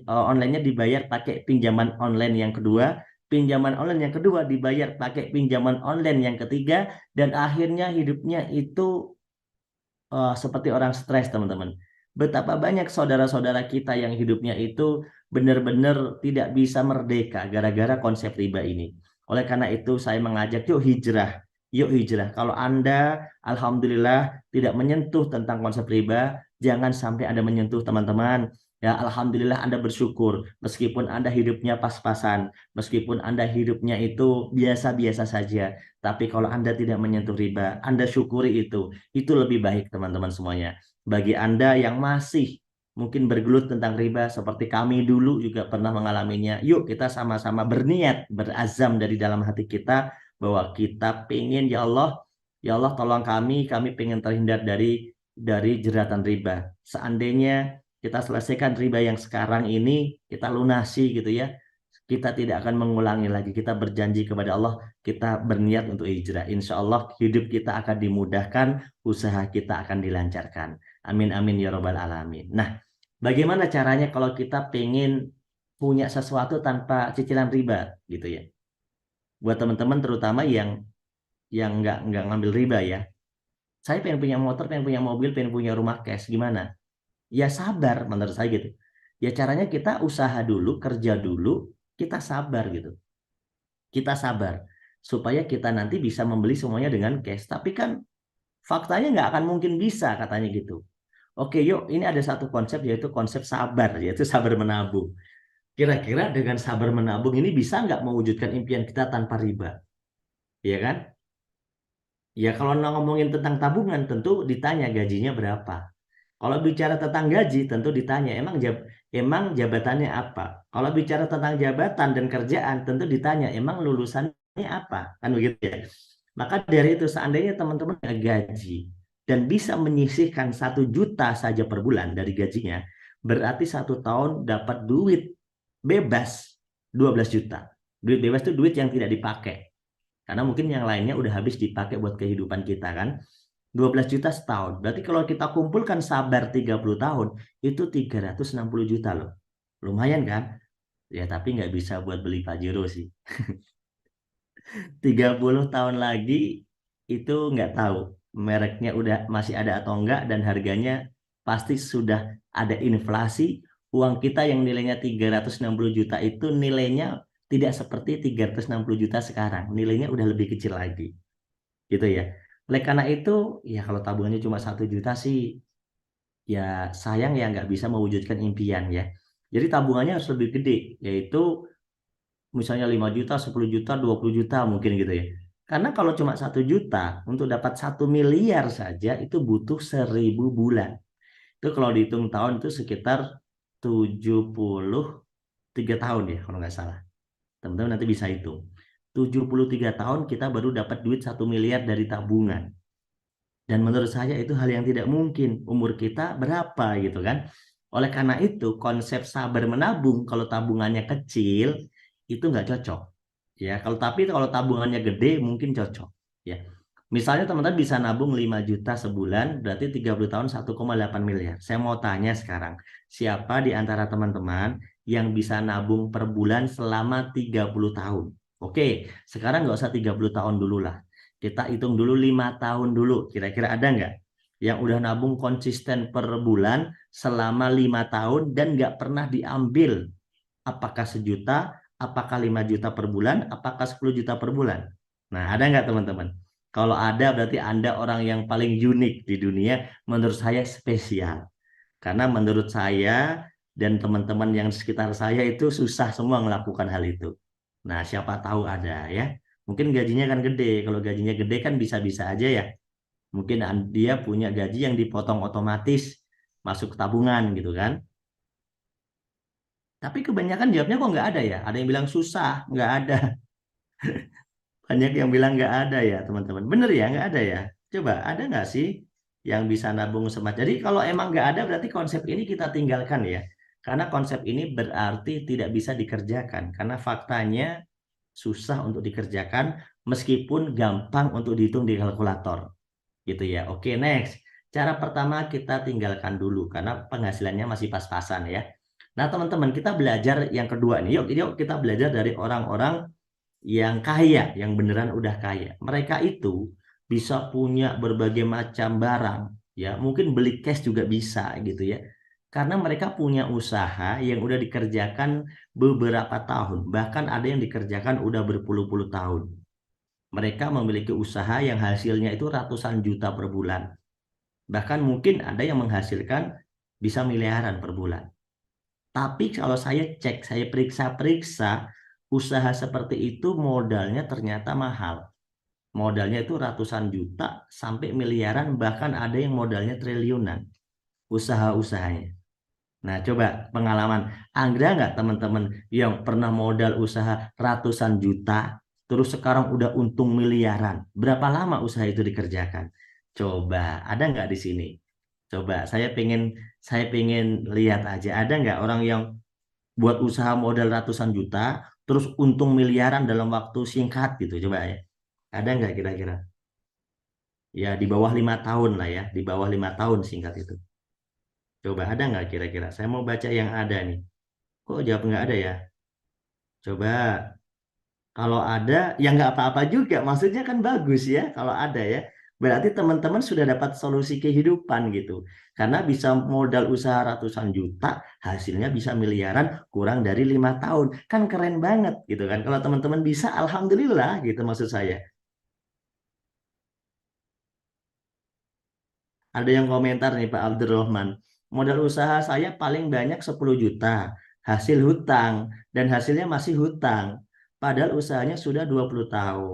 onlinenya dibayar pakai pinjaman online yang kedua, pinjaman online yang kedua dibayar pakai pinjaman online yang ketiga, dan akhirnya hidupnya itu seperti orang stres, teman-teman. Betapa banyak saudara-saudara kita yang hidupnya itu benar-benar tidak bisa merdeka gara-gara konsep riba ini. Oleh karena itu, saya mengajak yuk hijrah. Yuk hijrah. Kalau Anda, alhamdulillah, tidak menyentuh tentang konsep riba, jangan sampai Anda menyentuh, teman-teman. Ya, alhamdulillah Anda bersyukur. Meskipun Anda hidupnya pas-pasan, meskipun Anda hidupnya itu biasa-biasa saja. Tapi kalau Anda tidak menyentuh riba, Anda syukuri itu. Itu lebih baik, teman-teman semuanya. Bagi Anda yang masih mungkin bergelut tentang riba seperti kami dulu juga pernah mengalaminya, yuk kita sama-sama berniat, berazam dari dalam hati kita bahwa kita pengen, ya Allah tolong kami pengen terhindar dari jeratan riba. Seandainya kita selesaikan riba yang sekarang ini, kita lunasi gitu ya. Kita tidak akan mengulangi lagi. Kita berjanji kepada Allah, kita berniat untuk hijrah. Insya Allah hidup kita akan dimudahkan, usaha kita akan dilancarkan. Amin amin ya robbal alamin. Nah, bagaimana caranya kalau kita pengen punya sesuatu tanpa cicilan riba gitu ya? Buat teman-teman terutama yang nggak ngambil riba ya. Saya pengen punya motor, pengen punya mobil, pengen punya rumah cash, gimana? Ya sabar menurut saya gitu. Ya caranya kita usaha dulu, kerja dulu, kita sabar gitu. Kita sabar supaya kita nanti bisa membeli semuanya dengan cash. Tapi kan faktanya nggak akan mungkin bisa katanya gitu. Oke, yuk ini ada satu konsep yaitu konsep sabar, yaitu sabar menabung. Kira-kira dengan sabar menabung ini bisa nggak mewujudkan impian kita tanpa riba? Ya kan? Ya kalau ngomongin tentang tabungan tentu ditanya gajinya berapa. Kalau bicara tentang gaji tentu ditanya emang jabatannya apa. Kalau bicara tentang jabatan dan kerjaan tentu ditanya emang lulusannya apa. Kan begitu ya. Maka dari itu seandainya teman-teman gaji dan bisa menyisihkan 1 juta saja per bulan dari gajinya, berarti 1 tahun dapat duit bebas 12 juta. Duit bebas itu duit yang tidak dipakai. Karena mungkin yang lainnya udah habis dipakai buat kehidupan kita kan. 12 juta setahun. Berarti kalau kita kumpulkan sabar 30 tahun, itu 360 juta loh. Lumayan kan? Ya tapi nggak bisa buat beli Pajero sih. 30 tahun lagi itu nggak tahu mereknya udah masih ada atau enggak dan harganya pasti sudah ada inflasi. Uang kita yang nilainya 360 juta itu nilainya tidak seperti 360 juta sekarang. Nilainya udah lebih kecil lagi. Gitu ya. Oleh karena itu, ya kalau tabungannya cuma 1 juta sih, ya sayang ya nggak bisa mewujudkan impian ya. Jadi tabungannya harus lebih gede, yaitu misalnya 5 juta, 10 juta, 20 juta mungkin gitu ya. Karena kalau cuma 1 juta, untuk dapat 1 miliar saja itu butuh 1.000 bulan. Itu kalau dihitung tahun itu sekitar 73 tahun ya kalau nggak salah. Teman-teman nanti bisa hitung. 73 tahun kita baru dapat duit 1 miliar dari tabungan. Dan menurut saya itu hal yang tidak mungkin. Umur kita berapa gitu kan. Oleh karena itu konsep sabar menabung kalau tabungannya kecil itu nggak cocok. Ya, kalau tabungannya gede mungkin cocok. Ya. Misalnya teman-teman bisa nabung 5 juta sebulan berarti 30 tahun 1,8 miliar. Saya mau tanya sekarang, siapa di antara teman-teman yang bisa nabung per bulan selama 30 tahun? Oke, sekarang nggak usah 30 tahun dulu lah. Kita hitung dulu 5 tahun dulu. Kira-kira ada nggak yang udah nabung konsisten per bulan selama 5 tahun dan nggak pernah diambil? Apakah 1 juta, apakah 5 juta per bulan, apakah 10 juta per bulan? Nah, ada nggak teman-teman? Kalau ada berarti Anda orang yang paling unik di dunia. Menurut saya spesial. Karena menurut saya dan teman-teman yang di sekitar saya itu susah semua melakukan hal itu. Nah, siapa tahu ada ya. Mungkin gajinya kan gede. Kalau gajinya gede kan bisa-bisa aja ya. Mungkin dia punya gaji yang dipotong otomatis masuk ke tabungan gitu kan. Tapi kebanyakan jawabnya kok nggak ada ya. Ada yang bilang susah, nggak ada. Banyak yang bilang nggak ada ya teman-teman. Bener ya, nggak ada ya. Coba ada nggak sih yang bisa nabung semacam. Jadi kalau emang nggak ada berarti konsep ini kita tinggalkan ya. Karena konsep ini berarti tidak bisa dikerjakan. Karena faktanya susah untuk dikerjakan meskipun gampang untuk dihitung di kalkulator. Gitu ya. Oke, next. Cara pertama kita tinggalkan dulu karena penghasilannya masih pas-pasan ya. Nah, teman-teman, kita belajar yang kedua nih. Yuk kita belajar dari orang-orang yang kaya, yang beneran udah kaya. Mereka itu bisa punya berbagai macam barang, ya. Mungkin beli cash juga bisa gitu ya. Karena mereka punya usaha yang udah dikerjakan beberapa tahun. Bahkan ada yang dikerjakan udah berpuluh-puluh tahun. Mereka memiliki usaha yang hasilnya itu ratusan juta per bulan. Bahkan mungkin ada yang menghasilkan bisa miliaran per bulan. Tapi kalau saya cek, saya periksa-periksa, usaha seperti itu modalnya ternyata mahal. Modalnya itu ratusan juta sampai miliaran, bahkan ada yang modalnya triliunan usaha-usahanya. Nah, coba pengalaman. Ada nggak teman-teman yang pernah modal usaha ratusan juta, terus sekarang udah untung miliaran? Berapa lama usaha itu dikerjakan? Coba, ada nggak di sini? Coba, saya pengen lihat aja. Ada nggak orang yang buat usaha modal ratusan juta, terus untung miliaran dalam waktu singkat gitu? Coba ya. Ada nggak kira-kira? Ya, di bawah 5 tahun lah ya. Di bawah 5 tahun singkat itu. Coba ada nggak kira-kira? Saya mau baca yang ada nih. Kok jawab nggak ada ya? Coba kalau ada, ya nggak apa-apa juga. Maksudnya kan bagus ya kalau ada ya. Berarti teman-teman sudah dapat solusi kehidupan gitu. Karena bisa modal usaha ratusan juta, hasilnya bisa miliaran kurang dari 5 tahun. Kan keren banget gitu kan. Kalau teman-teman bisa, alhamdulillah gitu maksud saya. Ada yang komentar nih Pak Abdurrahman. Modal usaha saya paling banyak 10 juta. Hasil hutang. Dan hasilnya masih hutang. Padahal usahanya sudah 20 tahun.